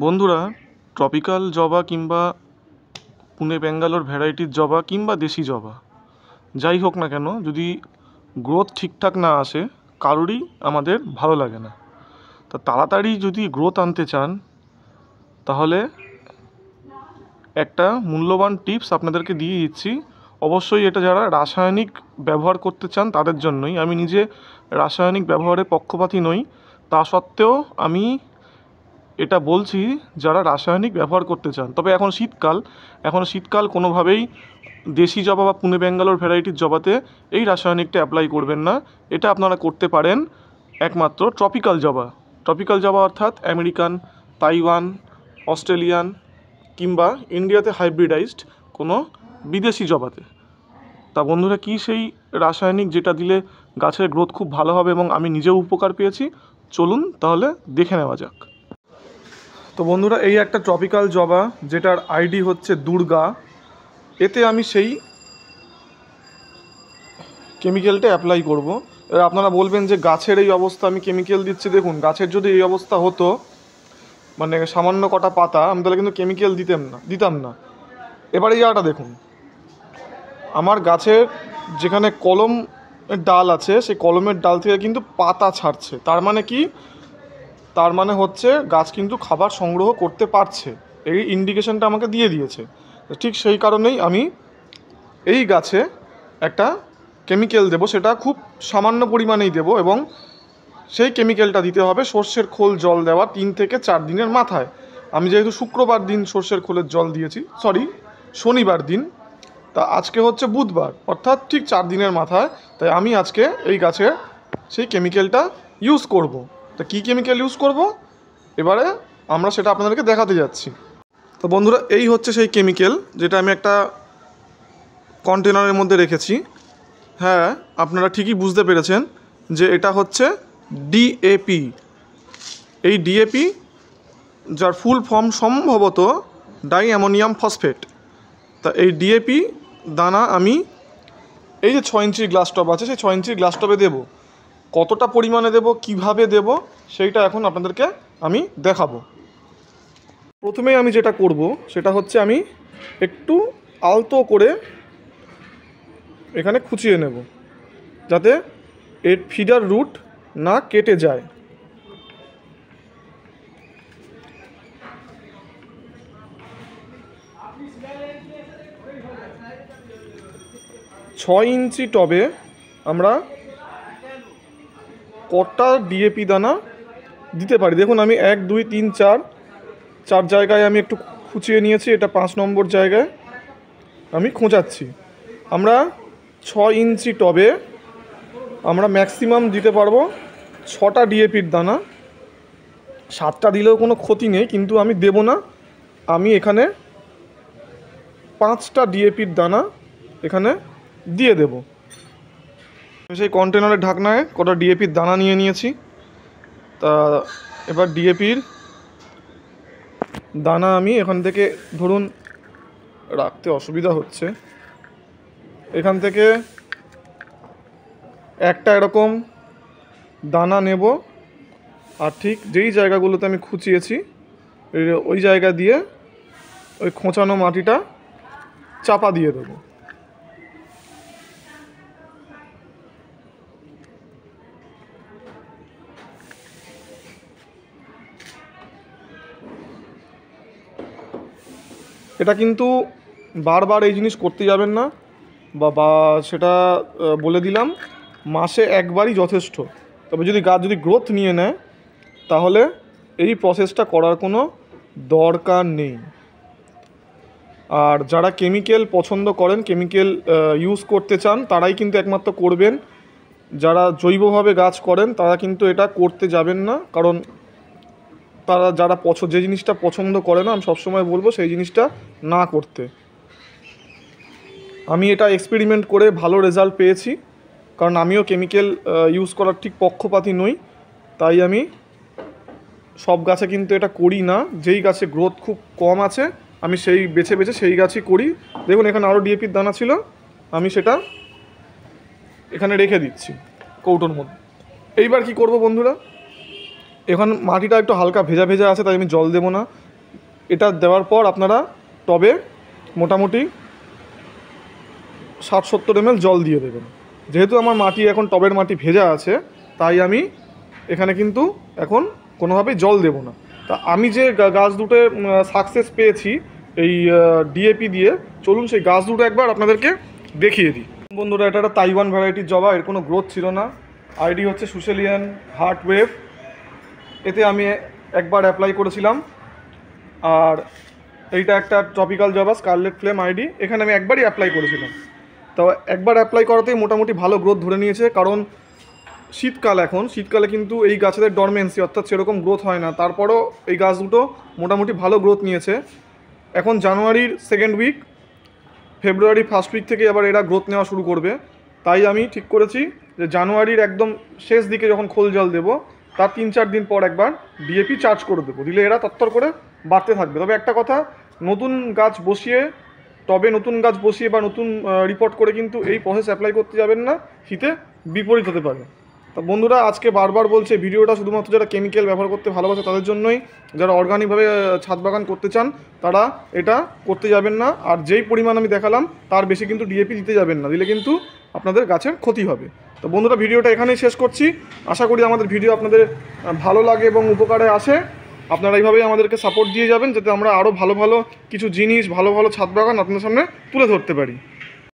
বন্ধুরা, ট্রপিক্যাল জবা কিংবা পুনে ব্যাঙ্গালোর ভ্যারাইটির জবা কিংবা দেশি জবা যাই হোক না কেন, যদি গ্রোথ ঠিকঠাক না আসে কারোরই আমাদের ভালো লাগে না। তা তাড়াতাড়ি যদি গ্রোথ আনতে চান তাহলে একটা মূল্যবান টিপস আপনাদেরকে দিয়ে দিচ্ছি। অবশ্যই এটা যারা রাসায়নিক ব্যবহার করতে চান তাদের জন্যই। আমি নিজে রাসায়নিক ব্যবহারে পক্ষপাতী নই, তা সত্ত্বেও আমি এটা বলছি যারা রাসায়নিক ব্যবহার করতে চান। তবে এখন শীতকাল কোনোভাবেই দেশি জবা বা পুনে ব্যাঙ্গালোর ভ্যারাইটির জবাতে এই রাসায়নিকটা অ্যাপ্লাই করবেন না। এটা আপনারা করতে পারেন একমাত্র ট্রপিক্যাল জবা অর্থাৎ আমেরিকান, তাইওয়ান, অস্ট্রেলিয়ান কিংবা ইন্ডিয়াতে হাইব্রিডাইজড কোনো বিদেশি জবাতে। তা বন্ধুরা, কী সেই রাসায়নিক যেটা দিলে গাছের গ্রোথ খুব ভালো হবে এবং আমি নিজেও উপকার পেয়েছি, চলুন তাহলে দেখে নেওয়া যাক। তো বন্ধুরা, এই একটা ট্রপিক্যাল জবা যেটার আইডি হচ্ছে দুর্গা। এতে আমি সেই কেমিক্যালটা অ্যাপ্লাই করব। এবার আপনারা বলবেন যে গাছের এই অবস্থা, আমি কেমিক্যাল দিচ্ছি। দেখুন, গাছের যদি এই অবস্থা হতো, মানে সামান্য কটা পাতা, আমি তাহলে কিন্তু কেমিক্যাল দিতাম না। এবার এই জায়গাটা দেখুন, আমার গাছের যেখানে কলমের ডাল আছে সেই কলমের ডাল থেকে কিন্তু পাতা ছাড়ছে। তার মানে কি? তার মানে হচ্ছে গাছ কিন্তু খাবার সংগ্রহ করতে পারছে। এই ইন্ডিকেশনটা আমাকে দিয়ে দিয়েছে। ঠিক সেই কারণেই আমি এই গাছে একটা কেমিক্যাল দেবো, সেটা খুব সামান্য পরিমাণেই দেবো এবং সেই কেমিক্যালটা দিতে হবে সর্ষের খোল জল দেওয়া 3 থেকে 4 দিনের মাথায়। আমি যেহেতু শুক্রবার দিন সর্ষের খোলের জল দিয়েছি, শনিবার দিন, তা আজকে হচ্ছে বুধবার, অর্থাৎ ঠিক 4 দিনের মাথায়। তাই আমি আজকে এই গাছে সেই কেমিক্যালটা ইউজ করব। তা কী কেমিক্যাল ইউজ করব এবারে আমরা সেটা আপনাদেরকে দেখাতে যাচ্ছি। তো বন্ধুরা, এই হচ্ছে সেই কেমিক্যাল যেটা আমি একটা কন্টেনারের মধ্যে রেখেছি। হ্যাঁ, আপনারা ঠিকই বুঝতে পেরেছেন যে এটা হচ্ছে ডিএপি। এই ডিএপি, যার ফুল ফর্ম সম্ভবত ডাই অ্যামোনিয়াম ফসফেট। তা এই ডিএপি দানা আমি এই যে 6 ইঞ্চির গ্লাস টব আছে, সেই 6 ইঞ্চির গ্লাস টবে দেবো। কতটা পরিমাণে দেব, কিভাবে দেব, সেইটা এখন আপনাদেরকে আমি দেখাবো। প্রথমেই আমি যেটা করব সেটা হচ্ছে আমি একটু আলতো করে এখানে খুঁচিয়ে নেব, যাতে এর ফিডার রুট না কেটে যায়। ছয় ইঞ্চি টবে আমরা কটা ডিএপি দানা দিতে পারি? দেখুন, আমি 1 2 3 4 জায়গায় আমি একটু খুঁচিয়ে নিয়েছি। এটা 5 নম্বর জায়গায় আমি খোঁচাচ্ছি। আমরা 6 ইঞ্চি টবে আমরা ম্যাক্সিমাম দিতে পারবো 6টা ডিএপির দানা। 7টা দিলেও কোনো ক্ষতি নেই, কিন্তু আমি দেব না। আমি এখানে 5টা ডিএপির দানা এখানে দিয়ে দেব। সেই কন্টেনারের ঢাকনায় কটা ডিএপির দানা নিয়ে নিয়েছি। তা এবার ডিএপির দানা আমি এখান থেকে, ধরুন রাখতে অসুবিধা হচ্ছে, এখান থেকে একটা এরকম দানা নেব, আর ঠিক যেই জায়গাগুলোতে আমি খুঁচিয়েছি ওই জায়গা দিয়ে ওই খোঁচানো মাটিটা চাপা দিয়ে দেবো। এটা কিন্তু বারবার এই জিনিস করতে যাবেন না, বা সেটা বলে দিলাম, মাসে একবারই যথেষ্ট। তবে যদি গাছ গ্রোথ নিয়ে নেয় তাহলে এই প্রসেসটা করার কোনো দরকার নেই। আর যারা কেমিক্যাল পছন্দ করেন, কেমিক্যাল ইউজ করতে চান, তারাই কিন্তু একমাত্র করবেন। যারা জৈবভাবে গাছ করেন তারা কিন্তু এটা করতে যাবেন না, কারণ তারা যে জিনিসটা পছন্দ করে না, আমি সবসময় বলবো সেই জিনিসটা না করতে। আমি এটা এক্সপেরিমেন্ট করে ভালো রেজাল্ট পেয়েছি, কারণ আমিও কেমিক্যাল ইউজ করার ঠিক পক্ষপাতী নই। তাই আমি সব গাছে কিন্তু এটা করি না। যেই গাছে গ্রোথ খুব কম আছে আমি সেই বেছে সেই গাছই করি। দেখুন, এখানে আরও ডিএপির দানা ছিল, আমি সেটা এখানে রেখে দিচ্ছি কৌটোর মধ্যে। এইবার কি করব বন্ধুরা, এখন মাটিটা একটু হালকা ভেজা ভেজা আছে, তাই আমি জল দেবো না। এটা দেওয়ার পর আপনারা টবে মোটামুটি 60-70 ml জল দিয়ে দেবেন। যেহেতু আমার মাটি এখন টবের মাটি ভেজা আছে, তাই আমি এখানে কিন্তু এখন কোনোভাবেই জল দেব না। তা আমি যে গাছ দুটো সাকসেস পেয়েছি এই ডিএপি দিয়ে, চলুন সেই গাছ দুটো একবার আপনাদেরকে দেখিয়ে দিই। বন্ধুরা, এটা একটা তাইওয়ান ভ্যারাইটির জবা, এর কোনো গ্রোথ ছিল না। আইডি হচ্ছে সুসেলিয়ান হার্ট ওয়েভ। এতে আমি একবার অ্যাপ্লাই করেছিলাম। আর এইটা একটা ট্রপিক্যাল জবা স্কারলেট ফ্লেম আইডি, এখানে আমি একবারই অ্যাপ্লাই করেছিলাম। তো একবার অ্যাপ্লাই করাতেই মোটামুটি ভালো গ্রোথ ধরে নিয়েছে। কারণ শীতকাল, এখন শীতকালে কিন্তু এই গাছেদের ডরমেন্সি অর্থাৎ সেরকম গ্রোথ হয় না, তারপরও এই গাছ দুটো মোটামুটি ভালো গ্রোথ নিয়েছে। এখন জানুয়ারির second week, February first week থেকে আবার এরা গ্রোথ নেওয়া শুরু করবে। তাই আমি ঠিক করেছি যে জানুয়ারির একদম শেষ দিকে যখন খোল জল দেবো, তার 3-4 দিন পর একবার ডিএপি চার্জ করে দেবো, দিলে এরা তত্তর করে বাড়তে থাকবে। তবে একটা কথা, নতুন গাছ বসিয়ে, টবে নতুন গাছ বসিয়ে বা নতুন রিপোর্ট করে কিন্তু এই প্রসেস অ্যাপ্লাই করতে যাবেন না, হিতে বিপরীত হতে পারে। তা বন্ধুরা, আজকে বারবার বলছে, ভিডিওটা শুধুমাত্র যারা কেমিক্যাল ব্যবহার করতে ভালোবাসে তাদের জন্যই। যারা অর্গানিকভাবে ছাদ বাগান করতে চান তারা এটা করতে যাবেন না। আর যেই পরিমাণ আমি দেখালাম তার বেশি কিন্তু ডিএপি দিতে যাবেন না, দিলে কিন্তু আপনাদের গাছের ক্ষতি হবে। তো বন্ধুরা, ভিডিওটা এখানেই শেষ করছি। আশা করি আমাদের ভিডিও আপনাদের ভালো লাগে এবং উপকারে আসে। আপনারা এইভাবেই আমাদেরকে সাপোর্ট দিয়ে যাবেন, যাতে আমরা আরও ভালো ভালো কিছু জিনিস, ভালো ভালো ছাদ বাগান আপনাদের সামনে তুলে ধরতে পারি।